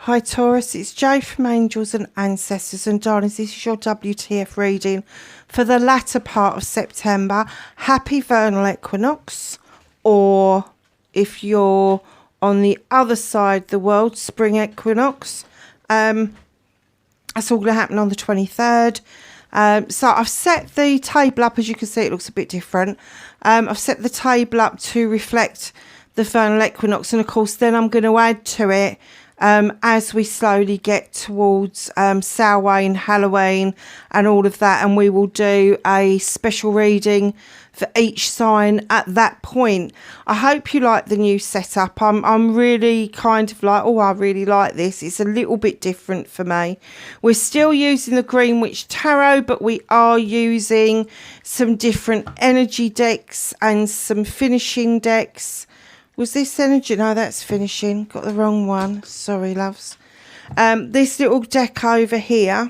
Hi Taurus, it's Jo from Angels and Ancestors, and darlings, this is your WTF reading for the latter part of September. Happy vernal equinox, or if you're on the other side of the world, spring equinox. That's all going to happen on the 23rd. So I've set the table up, as you can see it looks a bit different. I've set the table up to reflect the vernal equinox, and of course then I'm going to add to it as we slowly get towards Samhain, Halloween and all of that, and we will do a special reading for each sign at that point. I hope you like the new setup. I'm really kind of like, oh, I really like this. It's a little bit different for me. We're still using the Green Witch Tarot, but we are using some different energy decks and some finishing decks. Was this energy? No, that's finishing. Got the wrong one. Sorry, loves. This little deck over here,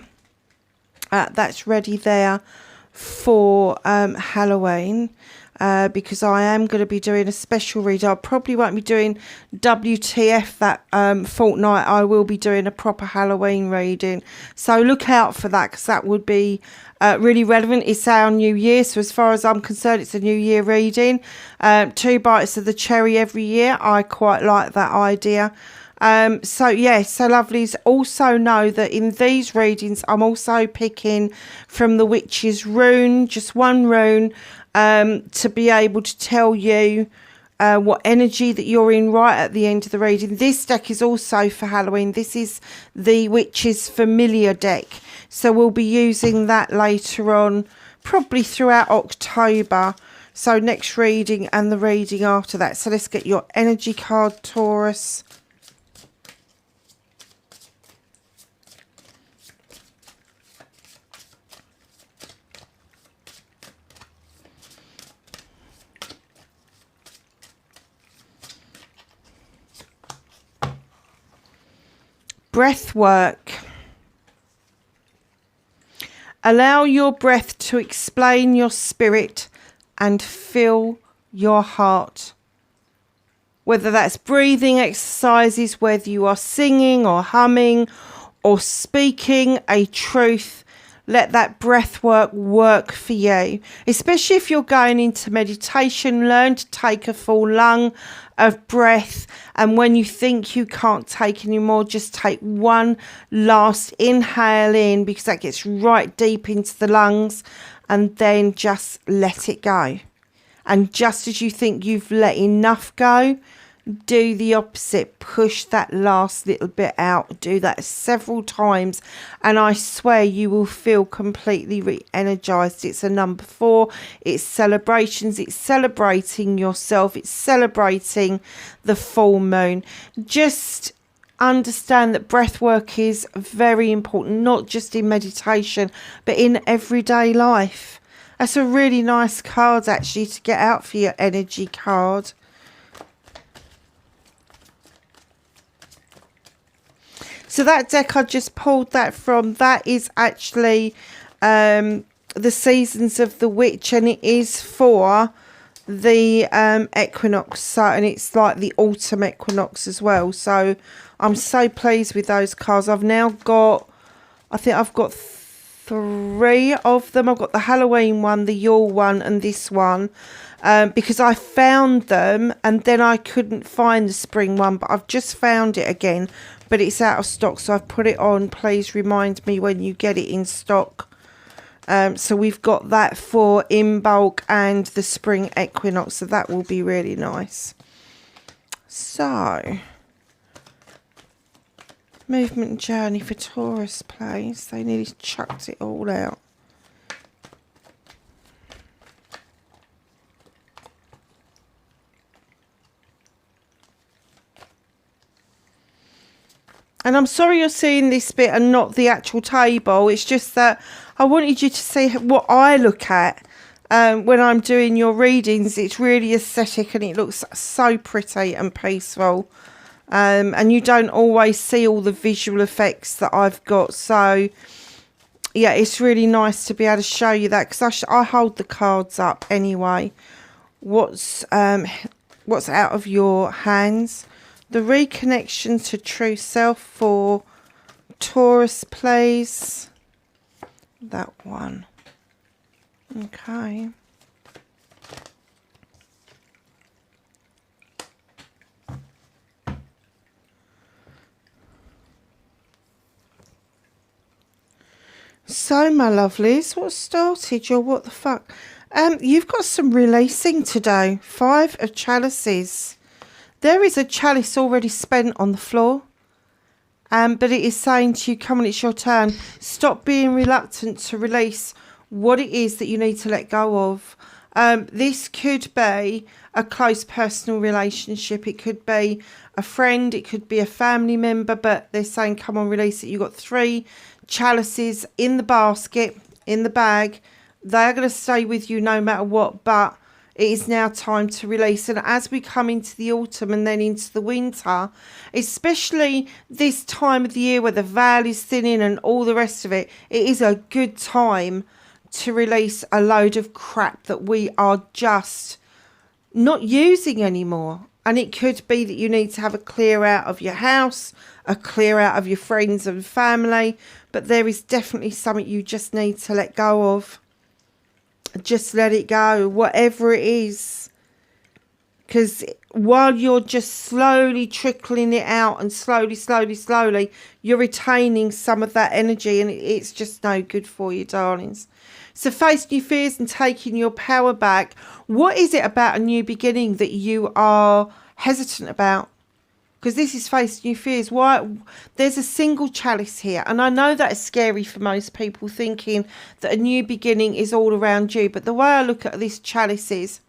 that's ready there for Halloween, because I am going to be doing a special read. I probably won't be doing WTF that fortnight. I will be doing a proper Halloween reading. So look out for that, because that would be really relevant. It's our new year, so as far as I'm concerned, it's a new year reading. 2 bites of the cherry every year. I quite like that idea. So yeah, so lovelies, also know that in these readings I'm also picking from the Witch's rune, just one rune, to be able to tell you what energy that you're in right at the end of the reading. This deck is also for Halloween. This is the Witch's Familiar deck, so we'll be using that later on, probably throughout October. So next reading and the reading after that. So let's get your energy card, Taurus. Breath work. Allow your breath to explain your spirit and fill your heart. Whether that's breathing exercises, whether you are singing or humming or speaking a truth, let that breath work for you. Especially if you're going into meditation, learn to take a full lung of breath, and when you think you can't take anymore, just take one last inhale in, because that gets right deep into the lungs, and then just let it go. And just as you think you've let enough go, do the opposite. Push that last little bit out. Do that several times, and I swear you will feel completely re-energized. It's a number 4. It's celebrations. It's celebrating yourself. It's celebrating the full moon. Just understand that breath work is very important, not just in meditation, but in everyday life. That's a really nice card actually to get out for your energy card. So that deck I just pulled that from, that is actually the Seasons of the Witch, and it is for the equinox. So, and it's like the autumn equinox as well. So I'm so pleased with those cards. I've now got, I think I've got 3 of them. I've got the Halloween one, the Yule one, and this one. Because I found them and then I couldn't find the spring one, but I've just found it again, but it's out of stock, so I've put it on. Please remind me when you get it in stock. So we've got that for in bulk and the spring equinox, so that will be really nice. So movement and journey for Taurus, please. They nearly chucked it all out. And I'm sorry you're seeing this bit and not the actual table. It's just that I wanted you to see what I look at when I'm doing your readings. It's really aesthetic and it looks so pretty and peaceful. And you don't always see all the visual effects that I've got. So, yeah, it's really nice to be able to show you that, because I hold the cards up anyway. What's out of your hands? The reconnection to true self for Taurus, please. That one. Okay. So, my lovelies, what started your what the fuck? You've got some releasing to do. 5 of chalices. There is a chalice already spent on the floor. But it is saying to you, come on, it's your turn. Stop being reluctant to release what it is that you need to let go of. This could be a close personal relationship. It could be a friend. It could be a family member. But they're saying, come on, release it. You've got 3 chalices in the basket, in the bag. They're going to stay with you no matter what. But it is now time to release. And as we come into the autumn and then into the winter, especially this time of the year where the veil is thinning and all the rest of it, it is a good time to release a load of crap that we are just not using anymore. And it could be that you need to have a clear out of your house, a clear out of your friends and family. But there is definitely something you just need to let go of. Just let it go, whatever it is. Because while you're just slowly trickling it out and slowly, you're retaining some of that energy, and it's just no good for you, darlings. So facing your fears and taking your power back. What is it about a new beginning that you are hesitant about? Because this is facing your fears. Why? There's a single chalice here. And I know that is scary for most people, thinking that a new beginning is all around you. But the way I look at this chalice is,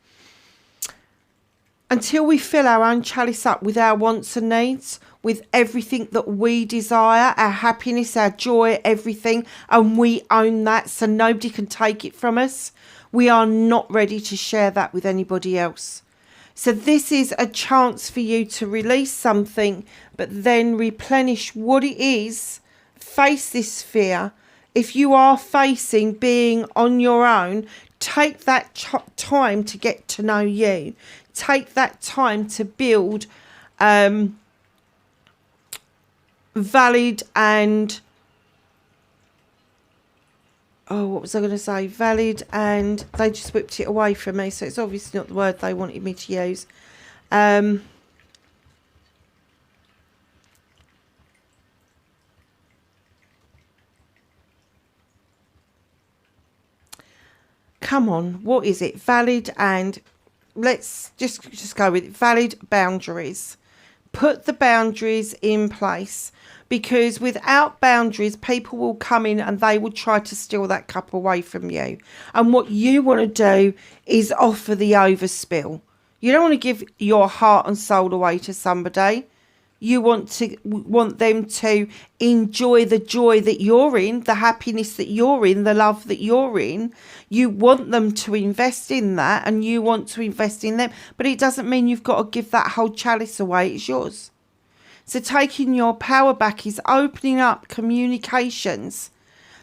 until we fill our own chalice up with our wants and needs, with everything that we desire, our happiness, our joy, everything, and we own that so nobody can take it from us, we are not ready to share that with anybody else. So this is a chance for you to release something, but then replenish what it is. Face this fear. If you are facing being on your own, take that time to get to know you. Take that time to build valid and... Oh, what was I going to say? Valid, and they just whipped it away from me. So it's obviously not the word they wanted me to use. Come on, what is it? Valid and... Let's just go with it. Valid boundaries. Put the boundaries in place. Because without boundaries, people will come in and they will try to steal that cup away from you. And what you want to do is offer the overspill. You don't want to give your heart and soul away to somebody. You want them to enjoy the joy that you're in, the happiness that you're in, the love that you're in. You want them to invest in that, and you want to invest in them. But it doesn't mean you've got to give that whole chalice away. It's yours. So taking your power back is opening up communications,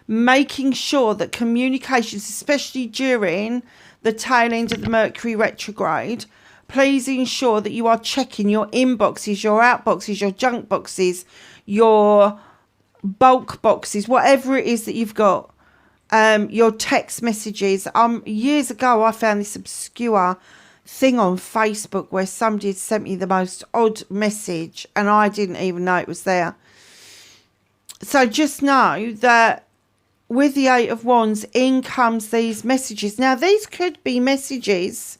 making sure that communications, especially during the tail end of the Mercury retrograde, please ensure that you are checking your inboxes, your outboxes, your junk boxes, your bulk boxes, whatever it is that you've got, your text messages. Years ago, I found this obscure thing on Facebook where somebody had sent me the most odd message and I didn't even know it was there. So just know that with the 8 of Wands, in comes these messages. Now, these could be messages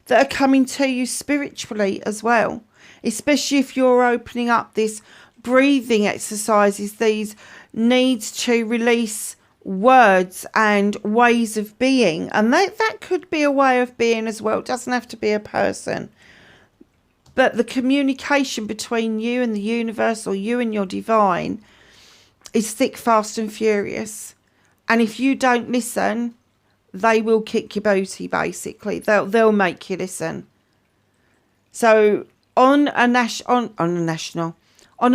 that are coming to you spiritually as well, especially if you're opening up this breathing exercises, these needs to release words and ways of being. And that could be a way of being as well. It doesn't have to be a person. But the communication between you and the universe, or you and your divine, is thick, fast and furious. And if you don't listen, they will kick your booty, basically. They'll make you listen. So on a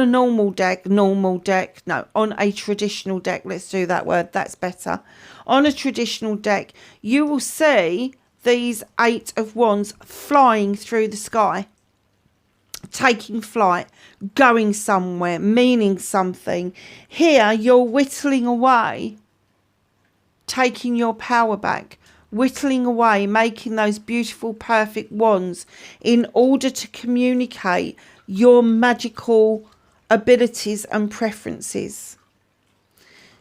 normal deck, on a traditional deck, let's do that word, that's better. On a traditional deck, you will see these 8 of Wands flying through the sky, taking flight, going somewhere, meaning something. Here, you're whittling away, taking your power back, whittling away, making those beautiful, perfect wands in order to communicate your magical abilities and preferences.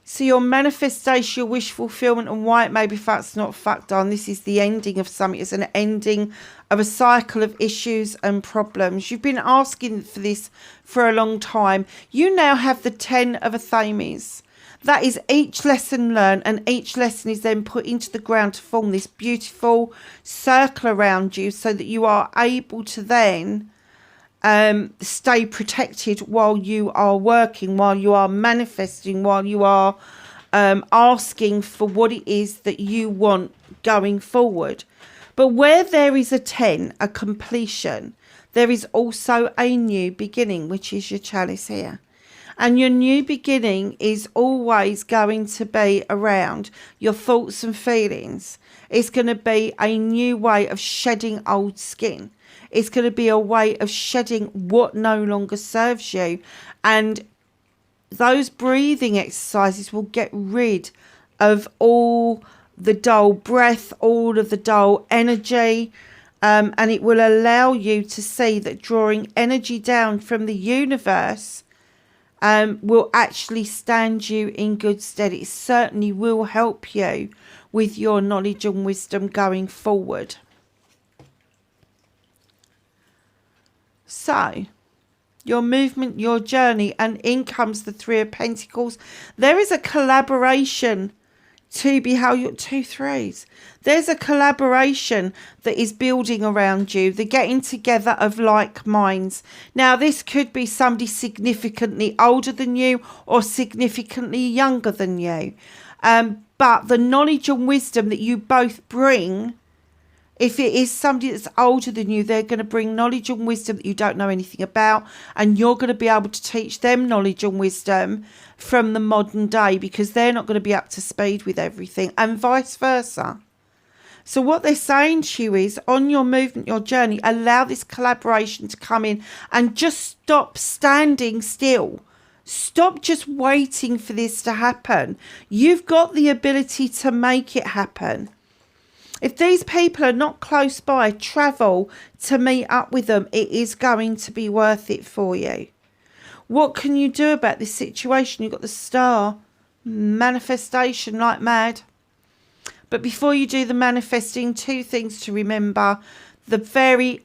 So your manifestation, your wish fulfillment, and why it may be facts, not fact done. This is the ending of something. It's an ending of a cycle of issues and problems. You've been asking for this for a long time. You now have the 10 of Athames. That is each lesson learned, and each lesson is then put into the ground to form this beautiful circle around you so that you are able to then stay protected while you are working, while you are manifesting, while you are asking for what it is that you want going forward. But where there is a 10, a completion, there is also a new beginning, which is your chalice here. And your new beginning is always going to be around your thoughts and feelings. It's going to be a new way of shedding old skin. It's going to be a way of shedding what no longer serves you. And those breathing exercises will get rid of all the dull breath, all of the dull energy. And it will allow you to see that drawing energy down from the universe will actually stand you in good stead. It certainly will help you with your knowledge and wisdom going forward. So, your movement, your journey, and in comes the 3 of Pentacles. There is a collaboration to be how your 2 threes. There's a collaboration that is building around you, the getting together of like minds. Now, this could be somebody significantly older than you or significantly younger than you. But the knowledge and wisdom that you both bring, if it is somebody that's older than you, they're going to bring knowledge and wisdom that you don't know anything about. And you're going to be able to teach them knowledge and wisdom from the modern day, because they're not going to be up to speed with everything, and vice versa. So what they're saying to you is, on your movement, your journey, allow this collaboration to come in and just stop standing still. Stop just waiting for this to happen. You've got the ability to make it happen. If these people are not close by, travel to meet up with them. It is going to be worth it for you. What can you do about this situation? You've got the Star, manifestation like mad. But before you do the manifesting, 2 things to remember. The fairy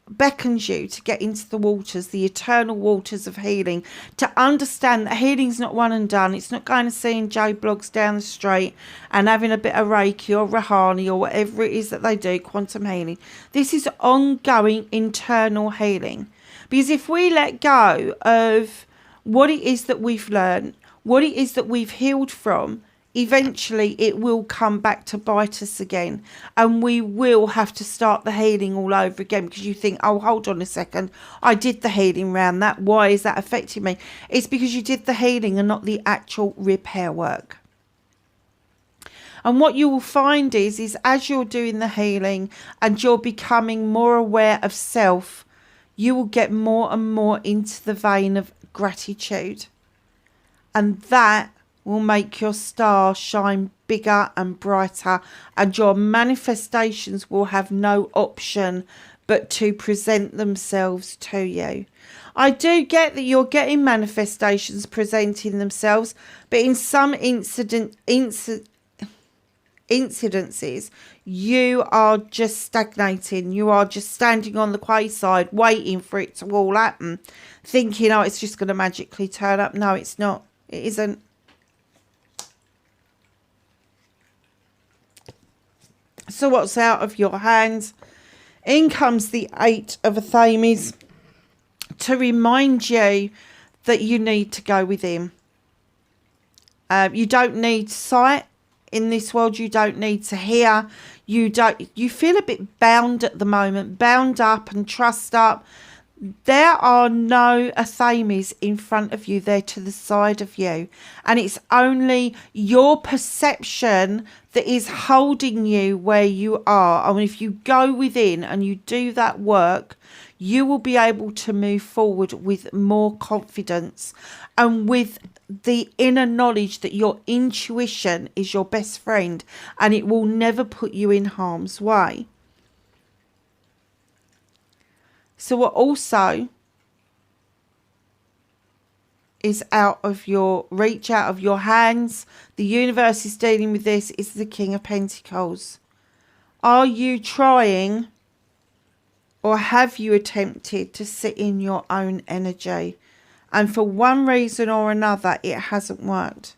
beckons you to get into the waters, the eternal waters of healing, to understand that healing's not one and done. It's not going to seeing Joe Blogs down the street and having a bit of Reiki or Rahani or whatever it is that they do, quantum healing. This is ongoing internal healing. Because if we let go of what it is that we've learned, what it is that we've healed from, eventually it will come back to bite us again, and we will have to start the healing all over again, because you think, oh, hold on a second, I did the healing round that, why is that affecting me? It's because you did the healing and not the actual repair work. And what you will find is as you're doing the healing and you're becoming more aware of self, you will get more and more into the vein of gratitude, and that will make your star shine bigger and brighter, and your manifestations will have no option but to present themselves to you. I do get that you're getting manifestations presenting themselves, but in some incidences, you are just stagnating. You are just standing on the quayside waiting for it to all happen, thinking, oh, it's just going to magically turn up. No, it's not. It isn't. So what's out of your hands? In comes the 8 of Athames to remind you that you need to go within. You don't need sight in this world. You don't need to hear. You feel a bit bound at the moment, bound up and trussed up. There are no Athames in front of you. They're to the side of you. And it's only your perception that is holding you where you are. And if you go within and you do that work, you will be able to move forward with more confidence and with the inner knowledge that your intuition is your best friend and it will never put you in harm's way. So what also is out of your reach, out of your hands, the universe is dealing with this, is the King of Pentacles. Are you trying, or have you attempted to sit in your own energy? And for one reason or another, it hasn't worked.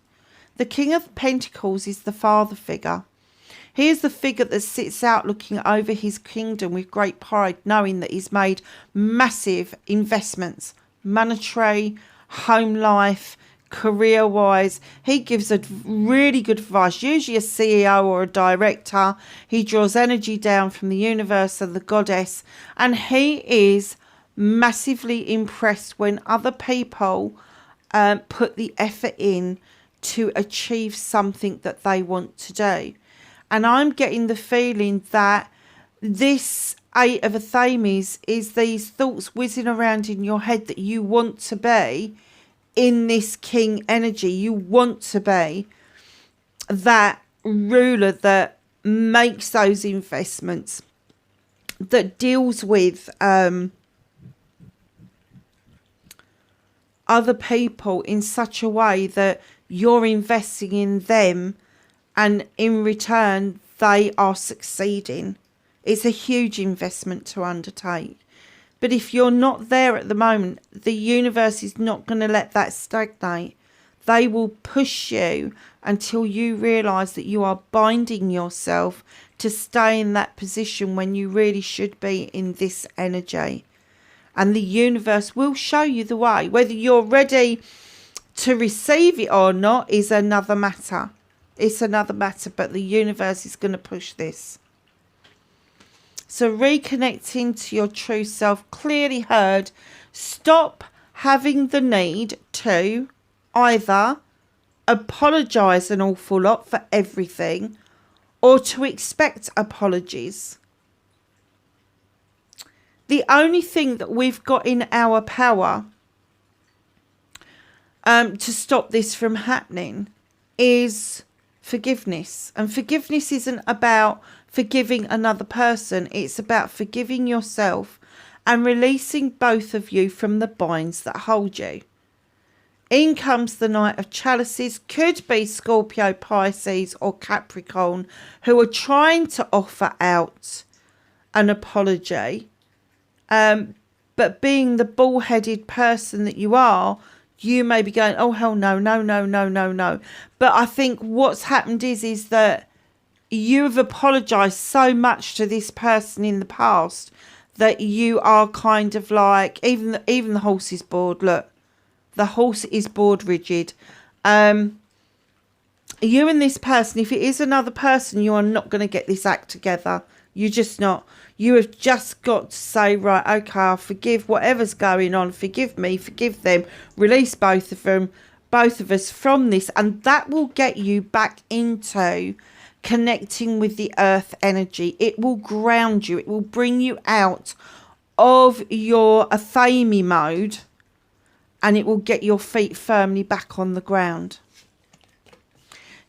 The King of Pentacles is the father figure. He is the figure that sits out looking over his kingdom with great pride, knowing that he's made massive investments, monetary, home life, career-wise. He gives a really good advice, usually a CEO or a director. He draws energy down from the universe and the goddess, and he is massively impressed when other people put the effort in to achieve something that they want to do. And I'm getting the feeling that this Eight of Athames is these thoughts whizzing around in your head that you want to be in this king energy. You want to be that ruler that makes those investments, that deals with other people in such a way that you're investing in them and in return they are succeeding. It's a huge investment to undertake. But if you're not there at the moment, the universe is not going to let that stagnate. They will push you until you realise that you are binding yourself to stay in that position when you really should be in this energy. And the universe will show you the way. Whether you're ready to receive it or not is another matter. It's another matter, but the universe is going to push this. So reconnecting to your true self, clearly heard. Stop having the need to either apologise an awful lot for everything or to expect apologies. The only thing that we've got in our power to stop this from happening is forgiveness. And forgiveness isn't about forgiving another person. It's about forgiving yourself and releasing both of you from the binds that hold you. In comes the Knight of Chalices. Could be Scorpio, Pisces or Capricorn who are trying to offer out an apology. But being the bull-headed person that you are, you may be going, oh, hell no, no, no, no, no, no. But I think what's happened is that you have apologised so much to this person in the past that you are kind of like, even the horse is bored. Look, the horse is bored rigid. You and this person, if it is another person, you are not going to get this act together. You're just not. You have just got to say, right, okay, I'll forgive whatever's going on. Forgive me, forgive them. Release both of them, both of us from this. And that will get you back into connecting with the earth energy. It will ground you. It will bring you out of your Athame mode. And it will get your feet firmly back on the ground.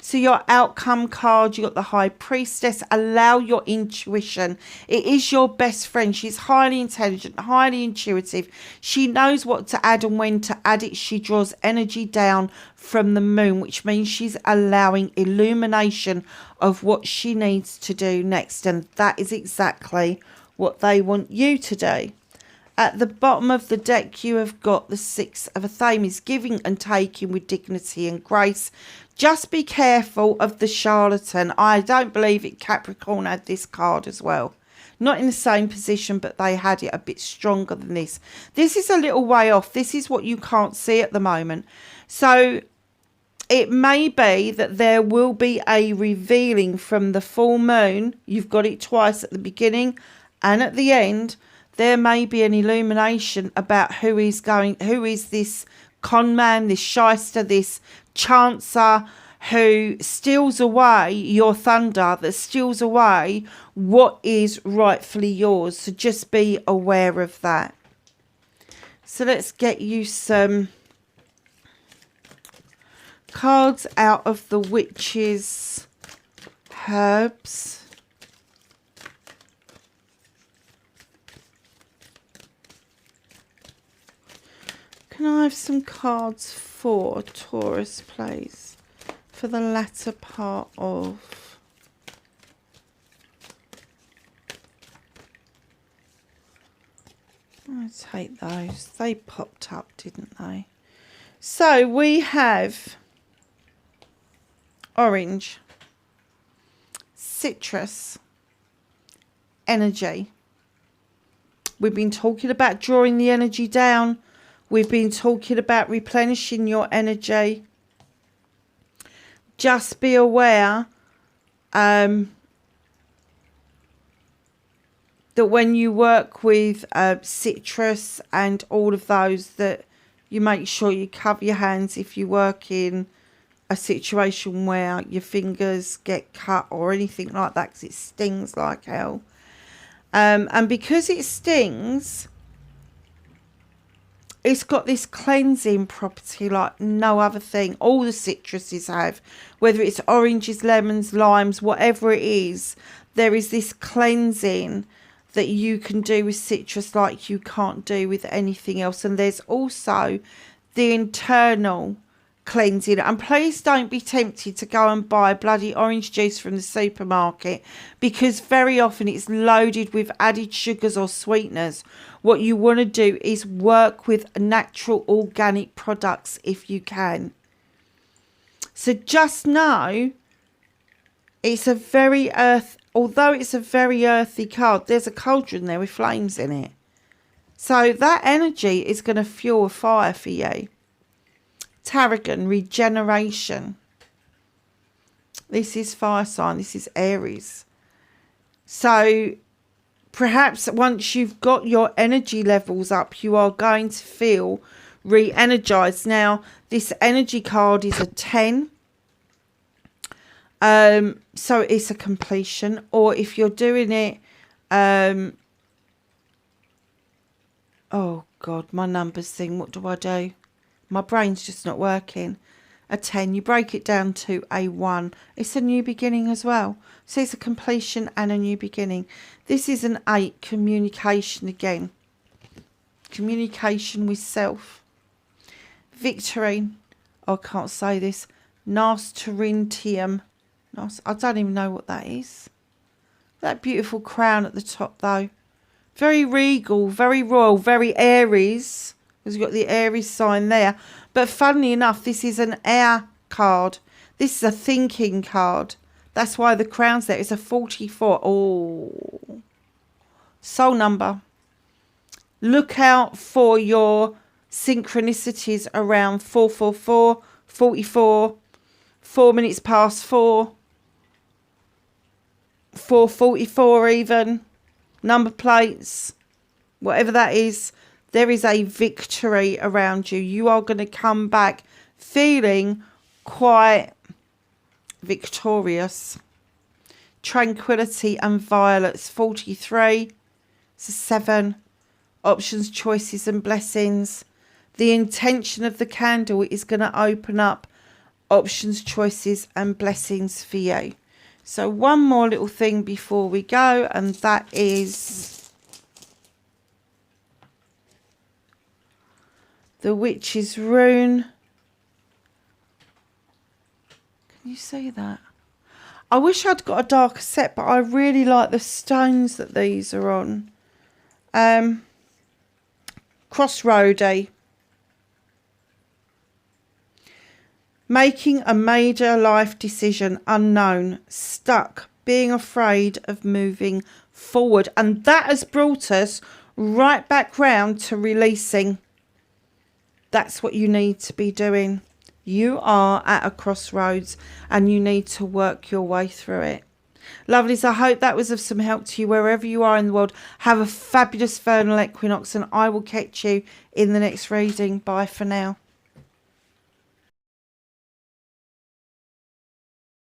So your outcome card, you got the High Priestess. Allow your intuition. It is your best friend. She's highly intelligent, highly intuitive. She knows what to add and when to add it. She draws energy down from the moon, which means she's allowing illumination of what she needs to do next. And that is exactly what they want you to do. At the bottom of the deck, you have got the Six of Athames, giving and taking with dignity and grace. Just be careful of the charlatan. I don't believe it. Capricorn had this card as well. Not in the same position, but they had it a bit stronger than this. This is a little way off. This is what you can't see at the moment. So it may be that there will be a revealing from the full moon. You've got it twice at the beginning and at the end. There may be an illumination about who is this con man, this shyster, this chancer, who steals away your thunder, that steals away what is rightfully yours. So just be aware of that. So let's get you some cards out of the Witch's Herbs. Can I have some cards for Taurus, please? For the latter part of... I'll take those. They popped up, didn't they? So we have orange, citrus, energy. We've been talking about drawing the energy down. We've been talking about replenishing your energy. Just be aware that when you work with citrus and all of those, that you make sure you cover your hands if you work in a situation where your fingers get cut or anything like that, because it stings like hell. And because it stings, it's got this cleansing property like no other thing. All the citruses have, whether it's oranges, lemons, limes, whatever it is, there is this cleansing that you can do with citrus like you can't do with anything else. And there's also the internal cleansing. And please don't be tempted to go and buy bloody orange juice from the supermarket, because very often it's loaded with added sugars or sweeteners. What you want to do is work with natural organic products if you can. So just know it's a very although it's a very earthy card, there's a cauldron there with flames in it. So that energy is going to fuel a fire for you. Tarragon, regeneration. This is fire sign. This is Aries. So perhaps once you've got your energy levels up, you are going to feel re-energized. Now, this energy card is a 10. So it's a completion. Or if you're doing it... oh, God, my numbers thing. What do I do? My brain's just not working. A 10, you break it down to a 1. It's a new beginning as well. So it's a completion and a new beginning. This is an 8, communication again. Communication with self. Victory. I can't say this. Nasturtium. I don't even know what that is. That beautiful crown at the top though. Very regal, very royal, very Aries. Because you've got the Aries sign there. But funnily enough, this is an air card. This is a thinking card. That's why the crown's there. It's a 44. Oh. Soul number. Look out for your synchronicities around 444, 44, 4 minutes past 4, 444 even. Number plates. Whatever that is. There is a victory around you. You are going to come back feeling quite victorious. Tranquility and violets. 43. It's a 7. Options, choices and blessings. The intention of the candle is going to open up options, choices and blessings for you. So one more little thing before we go, and that is... the Witch's Rune. Can you see that? I wish I'd got a darker set, but I really like the stones that these are on. Crossroady. Making a major life decision, unknown, stuck, being afraid of moving forward. And that has brought us right back round to releasing. That's what you need to be doing. You are at a crossroads and you need to work your way through it. Lovelies, I hope that was of some help to you wherever you are in the world. Have a fabulous vernal equinox and I will catch you in the next reading. Bye for now.